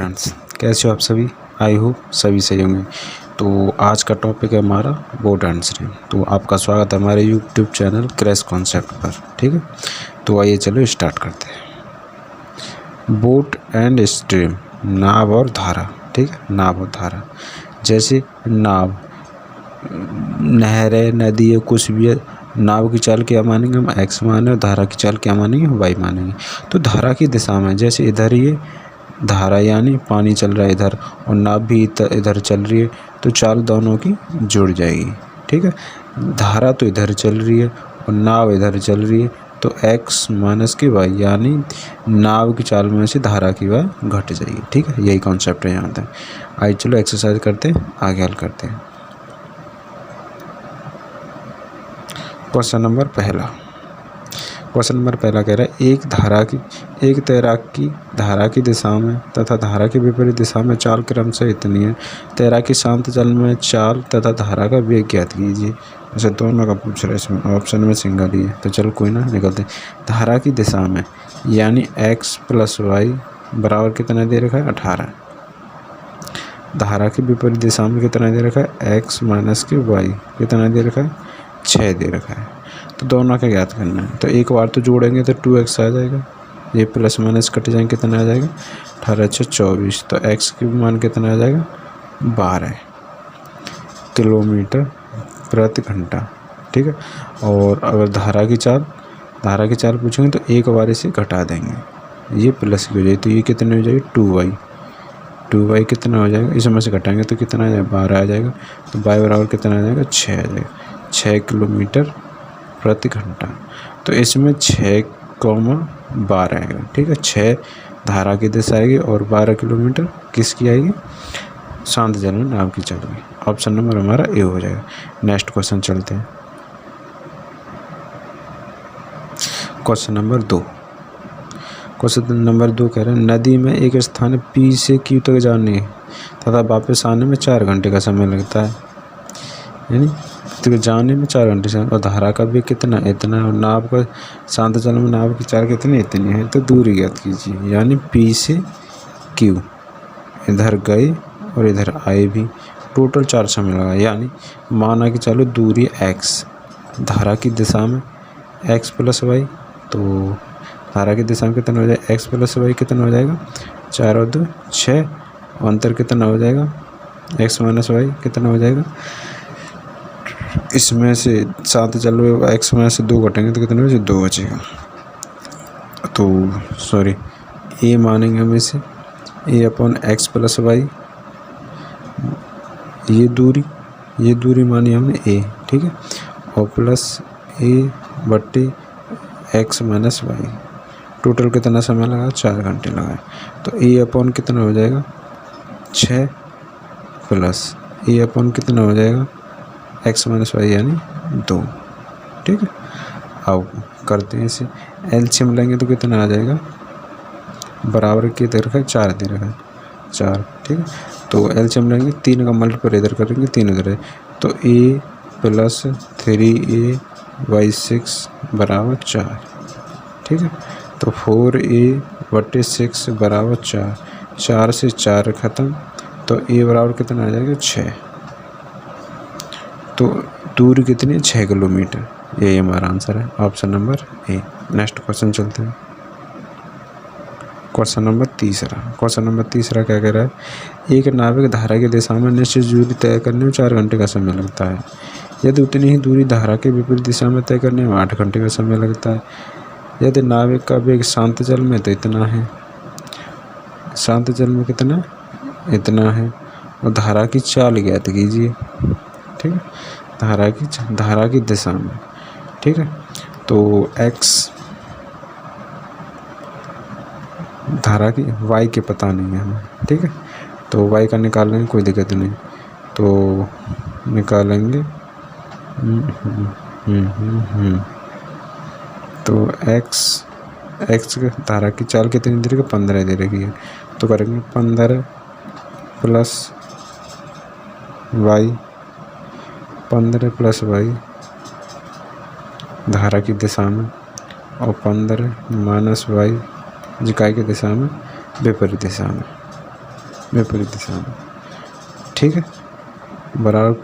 Friends, कैसे हो आप सभी। आई होप सभी सही होंगे। तो आज का टॉपिक है हमारा बोट एंड स्ट्रीम। तो आपका स्वागत है हमारे यूट्यूब चैनल क्रैश कॉन्सेप्ट पर। ठीक है, तो आइए चलो स्टार्ट करते हैं। बोट एंड स्ट्रीम, नाव और धारा। ठीक है, नाव और धारा। जैसे नाव, नहर है, नदी है, कुछ भी है, नाव की चाल क्या मानेंगे हम, एक्स माने, और धारा की चाल क्या मानेंगे, वाई मानेंगे। तो धारा की दिशा में जैसे इधर ये धारा यानी पानी चल रहा है इधर, और नाव भी इधर चल रही है, तो चाल दोनों की जुड़ जाएगी। ठीक है, धारा तो इधर चल रही है और नाव इधर चल रही है, तो एक्स माइनस की वाई यानी नाव की चाल में से धारा की वाई घट जाएगी। ठीक है, यही कॉन्सेप्ट है यहाँ तक। आइए चलो एक्सरसाइज करते हैं, आगे हल करते हैं। क्वेश्चन नंबर पहला कह रहा है एक तैराक की धारा की दिशा में तथा धारा के विपरीत दिशा में चाल क्रम से इतनी है। तैराकी शांत जल में चाल तथा धारा का वेग ज्ञात कीजिए। ऐसे दोनों का पूछ रहा है, इसमें ऑप्शन में सिंगल ही है, तो चलो कोई ना निकलते। धारा की दिशा में यानी एक्स प्लस वाई बराबर कितना दे रखा है, 18। धारा के विपरीत दिशा में कितना दे रखा है, एक्स माइनस के वाई कितना दे रखा है, 6 दे रखा है। तो दोनों का ज्ञात करना है। तो एक बार तो जोड़ेंगे तो 2x आ जाएगा, ये प्लस माइनस कट जाएंगे, कितना आ जाएगा 18 × 24। तो x की मान कितना आ जाएगा 12 किलोमीटर प्रति घंटा। ठीक है, और अगर धारा की चाल पूछेंगे तो एक बार इसे घटा देंगे, ये प्लस की हो जाएगी, तो ये कितने हो जाएगी 2y कितना हो जाएगा, इसमें से घटाएंगे तो कितना आ जाएगा 12 आ जाएगा। तो y बराबर कितना आ जाएगा 6 आ जाएगा, 6 किलोमीटर प्रति घंटा। तो इसमें 6,12 आएगा। ठीक है, 6 धारा की दिशा आएगी और 12 किलोमीटर किसकी आएगी, शांत जल में नाव की चलेगी। ऑप्शन नंबर हमारा ए हो जाएगा। नेक्स्ट क्वेश्चन चलते हैं। क्वेश्चन नंबर 2 कह रहे हैं नदी में एक स्थान P से Q तक जाने तथा वापस आने में 4 घंटे का समय लगता है, यानी तो जाने में 4 घंटे से, और धारा का भी कितना, इतना, और नाव का शांत जल में नाव की चाल कितनी, इतनी है। तो दूरी ज्ञात कीजिए, यानी P से Q इधर गए और इधर आए भी, टोटल 4 समय लगा। यानी माना कि चलो दूरी x, धारा की दिशा में x प्लस वाई, तो धारा की दिशा में कितना हो जाएगा, x प्लस वाई कितना हो जाएगा 4 और 2 6, अंतर कितना हो जाएगा x माइनस वाई कितना हो जाएगा, इसमें से 7 चल रहे x में से 2 घटेंगे तो कितना बचे, 2 बचेगा। तो सॉरी, ए मानेंगे हम इसे, ए अपॉन एक्स प्लस वाई, ये दूरी मानी हमने ए। ठीक है, और प्लस ए बट्टे एक्स माइनस वाई, टोटल कितना समय लगा, 4 घंटे लगा। तो ए अपॉन कितना हो जाएगा 6 प्लस ए अपॉन कितना हो जाएगा एक्स माइनस वाई यानी 2। ठीक है, अब करते हैं इसे, एलसीएम लेंगे तो कितना आ जाएगा, बराबर के दे रखा है 4 दे रखा है 4। ठीक है, तो एलसीएम लेंगे, 3 का मल्टीप्लाई इधर करेंगे, 3 इधर है, तो a प्लस 3a बाई 6 बराबर 4। ठीक है, तो 4a बटे 6 बराबर 4, 4 से 4 ख़त्म, तो a बराबर कितना आ जाएगा 6। तो दूरी कितनी है 6 किलोमीटर, यही हमारा आंसर है, option number A. Next question चलते हैं। क्वेश्चन नंबर तीसरा क्या कह रहा है, एक नाविक धारा की दिशा में निश्चित दूरी तय करने में 4 घंटे का समय लगता है, यदि उतनी ही दूरी धारा के विपरीत दिशा में तय करने में 8 घंटे का समय लगता है। यदि नाविक का वेग शांत जल में तो इतना है, शांत जल में कितना, इतना है, और धारा की चाल ज्ञात कीजिए। ठीक है, धारा की दिशा में। ठीक है, तो x धारा की, y के पता नहीं है हमें। ठीक है, तो y का निकाल लेंगे, कोई दिक्कत नहीं, तो निकालेंगे तो x धारा की चाल कितनी दे रखी है, 15 दे रखी है, तो करेंगे 15 प्लस y, 15 प्लस वाई धारा की दिशा में, और 15 माइनस वाई इकाई की दिशा में, विपरीत दिशा में। विपरीत दिशा में, ठीक है। बराबर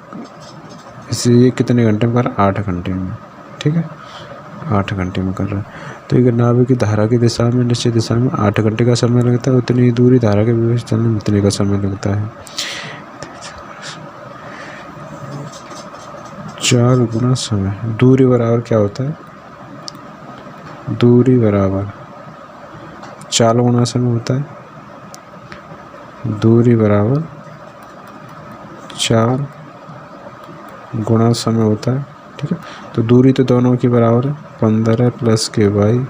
इसे ये कितने घंटे में कर रहा है? 8 घंटे में, ठीक है, 8 घंटे में कर रहा है। तो एक नाभिक की धारा की दिशा में निश्चित दिशा में 8 घंटे का समय लगता है, उतनी ही दूरी धारा के विपरीत चलने में उतने का समय लगता है। 4 गुना समय, दूरी बराबर क्या होता है? दूरी बराबर 4 गुना समय होता है। दूरी बराबर 4 गुना समय होता है, ठीक है। तो दूरी तो दोनों की बराबर है, 15 + KY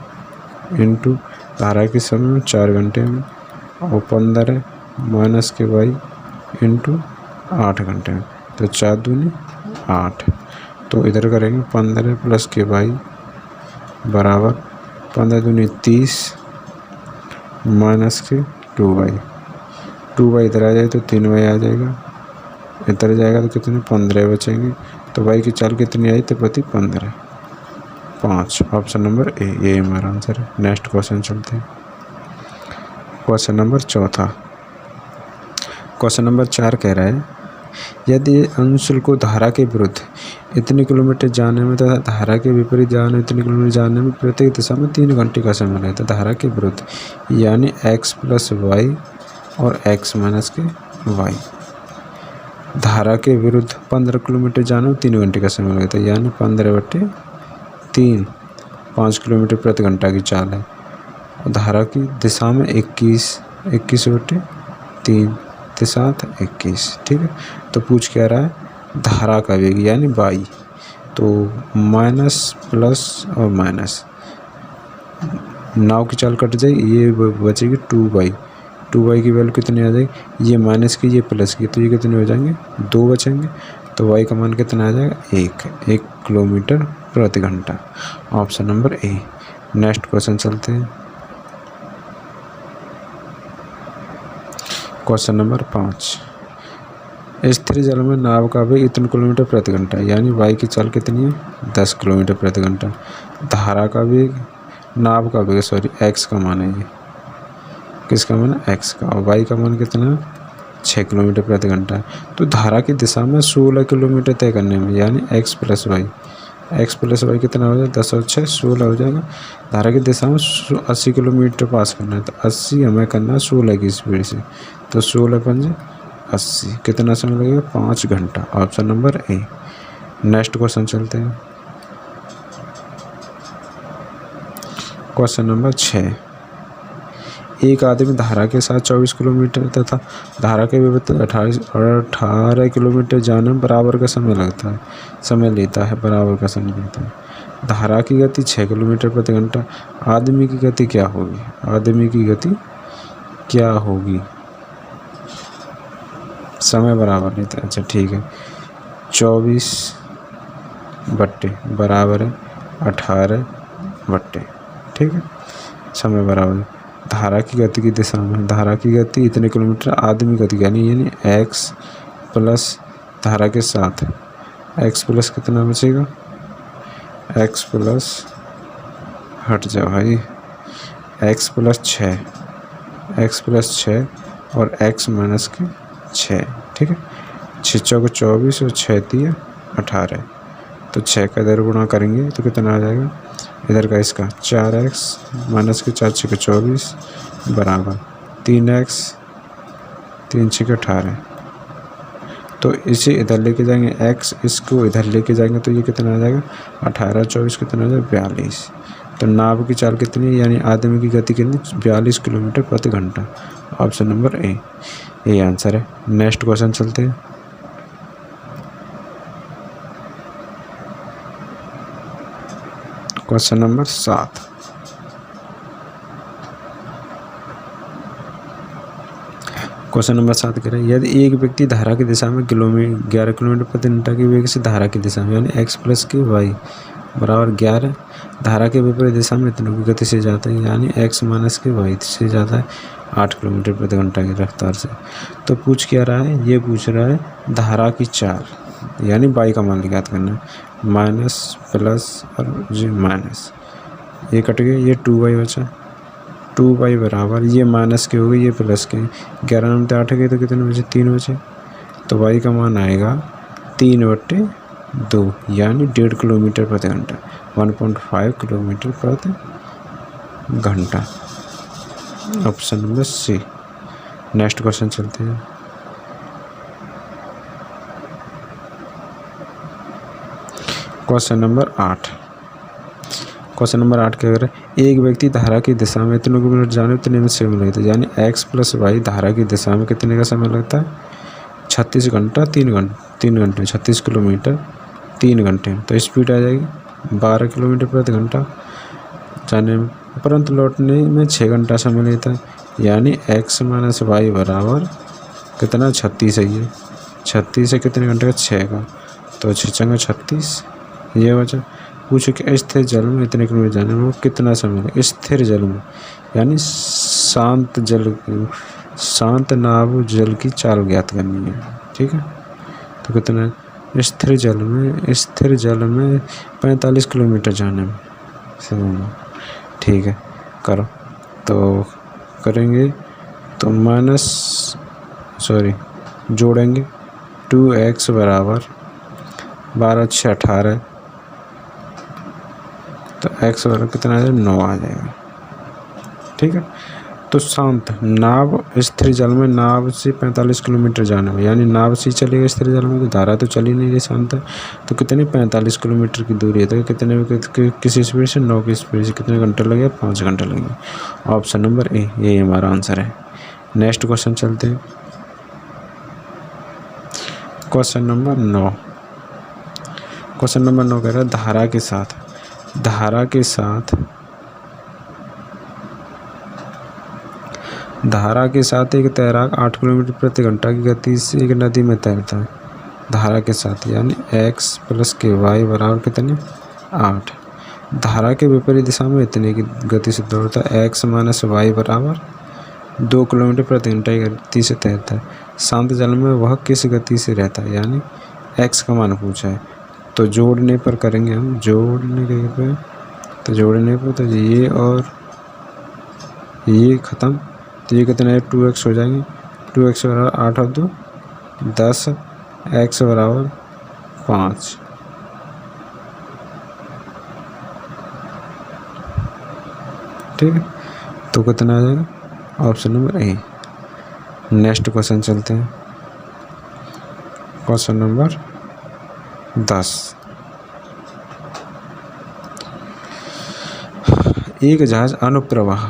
इंटू धारा के समय में 4 घंटे में, और 15 - KY इंटू 8 घंटे में, तो 4 दूनी 8। तो इधर करेंगे 15 + KY बराबर 15 दूनी 30 - के 2Y। 2Y इधर आ जाए तो 3Y आ जाएगा, इधर जाएगा तो कितने 15 बचेंगे। तो Y की चाल कितनी आई? त्रिपति 15, 5। ऑप्शन नंबर ए, ये हमारा आंसर है। नेक्स्ट क्वेश्चन चलते हैं। क्वेश्चन नंबर चौथा। क्वेश्चन नंबर 4 कह रहा है यदि अंशुल को धारा के विरुद्ध इतने किलोमीटर जाने में तथा धारा के विपरीत जाने इतने किलोमीटर जाने में प्रत्येक दिशा में 3 घंटे का समय लगता है धारा के विरुद्ध, यानी x + y और x - के y। धारा के विरुद्ध 15 किलोमीटर जाने में 3 घंटे का समय लगता है, यानी 15/3 5 किलोमीटर प्रति घंटा की चाल है। और धारा की दिशा में 21/3 7 21, ठीक है। तो पूछ क्या रहा है? धारा का वेग यानी y। तो माइनस प्लस और माइनस, नाव की चाल कट जाएगी, ये बचेगी 2y। 2y की वैल्यू कितनी आ जाएगी? ये माइनस की ये प्लस की, तो ये कितने हो जाएंगे? 2 बचेंगे। तो y का मान कितना आ जाएगा? 1 किलोमीटर प्रति घंटा। Option number A. Next question चलते हैं। Question number 5। स्थिर जल में नाव का वेग इतने किलोमीटर प्रति घंटा, यानी y की चाल कितनी है? 10 किलोमीटर प्रति घंटा। धारा का वेग, नाव का वेग सॉरी, x का मान है, ये किसका मान है? x का। और y का मान कितना है? 6 किलोमीटर प्रति घंटा। तो धारा की दिशा में 16 किलोमीटर तय करने में, यानी x + y। x + y कितना हो जाएगा? 10 और 6 16 हो जाएगा। धारा की दिशा में 80 किलोमीटर पास करना है, तो 80 हमें करना है 16 की स्पीड से, तो 16 × 5 = 80। कितना समय लगेगा? 5 घंटा। Option number A. Next question चलते हैं। Question number 6। एक आदमी धारा के साथ 24 किलोमीटर तथा धारा के विपरीत 18 किलोमीटर जाने में बराबर का समय लेता है, बराबर का समय लेता है। धारा की गति 6 किलोमीटर प्रति घंटा। आदमी की गति क्या होगी? आदमी की गति क्या होगी? समय बराबर लेता है, अच्छा ठीक है। 24 बट्टे बराबर है 18 बट्टे, ठीक है। समय बराबर है। धारा की गति की दिशा में, धारा की गति इतने किलोमीटर, आदमी गति यानी x प्लस धारा के साथ x प्लस कितना बचेगा? x प्लस, हट जाओ भाई, x + 6, x + 6 और x - के 6, ठीक है। 6 × 24 और 6 × 18, तो 6 का इधर गुणा करेंगे तो कितना आ जाएगा? इधर का इसका 4x - के 4 × 6 = 24 बराबर 3x 3 × 6 = 18। तो इसे इधर लेके जाएंगे x, इसको इधर लेके जाएंगे तो ये कितना आ जाएगा? 18 24 कितना आ जाएगा? 42। तो नाव की चाल कितनी है, यानी आदमी की गति कितनी? 42 किलोमीटर प्रति घंटा। ऑप्शन नंबर ए, ये आंसर है। नेक्स्ट क्वेश्चन चलते हैं। Question number 7। क्वेश्चन नंबर 7 कह रहे हैं यदि एक व्यक्ति धारा की दिशा में 11 किलोमीटर प्रति घंटा की वेग से धारा की दिशा में, यानी x + के y बराबर 11, धारा के विपरीत दिशा में इतने की गति से जाता है, यानी x - के y से जाता है 8 किलोमीटर प्रति घंटा की रफ्तार से। तो पूछ क्या रहा है? ये पूछ रहा है धारा की चाल, यानी y का मान ज्ञात करना है। माइनस प्लस और जी माइनस, ये कट गया, ये 2y बचा, 2y बराबर, ये माइनस के हो गए, ये प्लस के, 11 में 8 गए तो कितने बचे, 3 बचे। तो y का मान आएगा 3/2 यानी 1.5 किलोमीटर प्रति घंटा, 1.5 किलोमीटर प्रति घंटा। Option number C. Next question चलते हैं। Question number 8। क्वेश्चन नंबर 8 क्या कर रहा है, एक व्यक्ति धारा की दिशा में इतने किलोमीटर जाने उतने में समय लगता है, यानी x + y धारा की दिशा में कितने का समय लगता है, 36 घंटा 3 घंटे 36 किलोमीटर 3 घंटे। तो स्पीड आ जाएगी 12 किलोमीटर प्रति घंटा जाने में, परंतु लौटने में 6 घंटा समय लेता है, यानी x - y बराबर कितना, 36 है। ये 36 है कितने घंटे का, 6 का, तो 6 × 36 ये बचा। पूछो कि स्थिर जल में इतने किलोमीटर जाने में कितना समय लगेगा। स्थिर जल में यानी शांत नाव जल की चाल ज्ञात करनी है, ठीक है। तो कितना है, स्थिर जल में 45 किलोमीटर जाने में समय, ठीक है। करो तो करेंगे तो जोड़ेंगे 2x बराबर 12 × 6 = 18, तो x बराबर कितना आ जाएगा, 9 आ जाएगा, ठीक है। तो शांत नाव स्थिर जल में नाव से 45 किलोमीटर जाने में, यानी नाव से चलेगा स्थिर जल में, तो धारा तो चली नहीं रही, शांत है। तो कितने 45 किलोमीटर की दूरी है, तो कितने किसी स्पीड से, 9 की स्पीड से कितने घंटे लगे, 5 घंटे लगे। ऑप्शन नंबर ए यही हमारा आंसर है। नेक्स्ट क्वेश्चन चलते हैं। Question number 9। क्वेश्चन नंबर 9 कह रहा है धारा के साथ एक तैराक 8 किलोमीटर प्रति घंटा की गति से एक नदी में तैरता है। धारा के साथ यानी x + k y बराबर कितने, 8। धारा के विपरीत दिशा में इतने की गति से दौड़ता है, x - y बराबर 2 किलोमीटर प्रति घंटा की गति से तैरता है। शांत जल में वह किस गति से रहता है, यानी x का मान पूछा है। तो जोड़ने पर करेंगे हम, जोड़ने पर तो ये और ये ख़त्म, तो ये कितना है, 2x हो जाएंगे। 2x बराबर 8 और 2 10, x बराबर 5, ठीक है। तो कितना आ जाएगा, option number A. Next question चलते हैं। Question number 10। एक जहाज अनुप्रवाह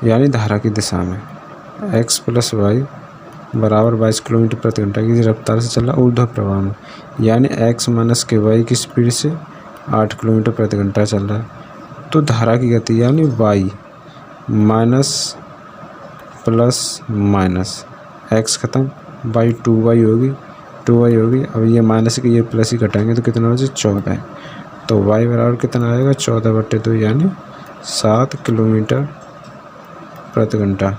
यानी धारा की दिशा में x + y बराबर 22 किलोमीटर प्रति घंटा की रफ्तार से चला ऊर्ध्व प्रवाह में, यानी x - k y की स्पीड से 8 किलोमीटर प्रति घंटा चल रहा है। तो धारा की गति यानी y minus plus minus x ख़त्म, y 2y होगी। अब ये माइनस के ये प्लस ही घटाएंगे तो कितना हो जाए, 14 है। तो y बराबर कितना आएगा, 14/2 यानी 7 किलोमीटर प्रति घंटा।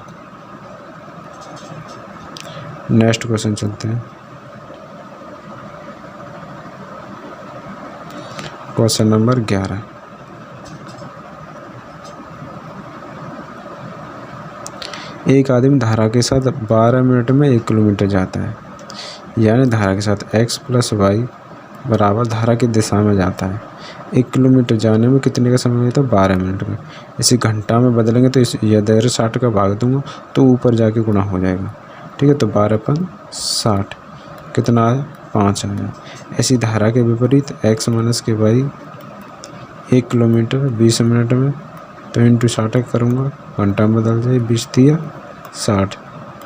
नेक्स्ट क्वेश्चन चलते हैं। Question number 11। एक आदमी धारा के साथ 12 मिनट में 1 किलोमीटर जाता है, यानी धारा के साथ x + y बराबर धारा की दिशा में जाता है। 1 किलोमीटर जाने में कितने का समय लेता है, 12 मिनट में। इसे घंटा में बदलेंगे तो इधर 60 का भाग दूंगा तो ऊपर जाके गुणा हो जाएगा, ठीक है। तो 12 × 60 कितना आया, 5 आया। ऐसी धारा के विपरीत x - k y 1 kilometre 20 minute में, तो इंटू 60 करूँगा, घंटा में बदल जाए, 20 × 3 = 60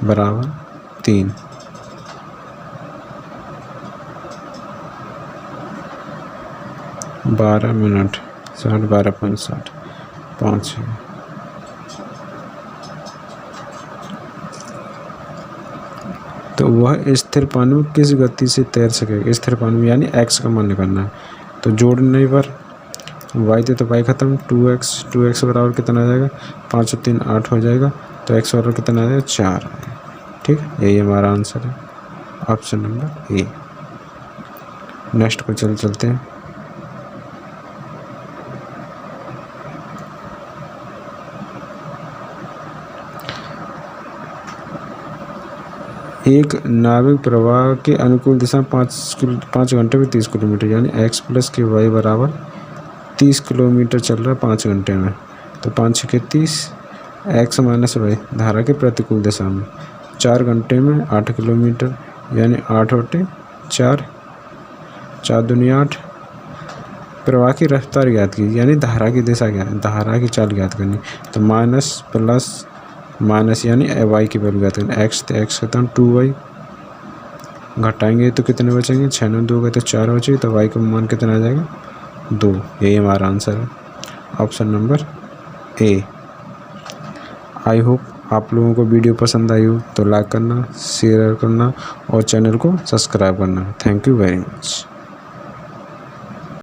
बराबर 3। 12 मिनट 60, 12 × 60 5 है। तो वह स्थिर पानी में किस गति से तैर सकेगा, स्थिर पानी में, यानी x का मान निकालना है। तो जोड़ने पर y थे तो y ख़त्म, 2x बराबर कितना आ जाएगा, 5 और 3 8 हो जाएगा। तो x बराबर कितना आ जाएगा, 4, ठीक है। यही हमारा आंसर है, ऑप्शन नंबर ए। नेक्स्ट को चलते हैं। एक नाविक प्रवाह के अनुकूल दिशा में 5 घंटे में 30 किलोमीटर, यानी x प्लस के वाई बराबर 30 किलोमीटर चल रहा है 5 घंटे में। तो 5 छके 30, x माइनस वाई धारा के प्रतिकूल दिशा में 4 घंटे में 8 किलोमीटर, यानी 8 बटे 4, 4 दूनी 8। प्रवाह की रफ्तार ज्ञात की, यानी धारा की दिशा ज्ञात, धारा की चाल ज्ञात करनी। तो माइनस प्लस माइनस यानी वाई की वैल्यू ज्ञात करनी। एक्स तो एक्स खत्म, 2y घटाएंगे तो कितने बचेंगे, 6 में 2 गए तो 4 बचेगी। तो y का मान कितना आ जाएगा, 2। यही हमारा आंसर है, option number A. I hope आप लोगों को वीडियो पसंद आई हो तो लाइक करना, शेयर करना और चैनल को सब्सक्राइब करना। Thank you very much.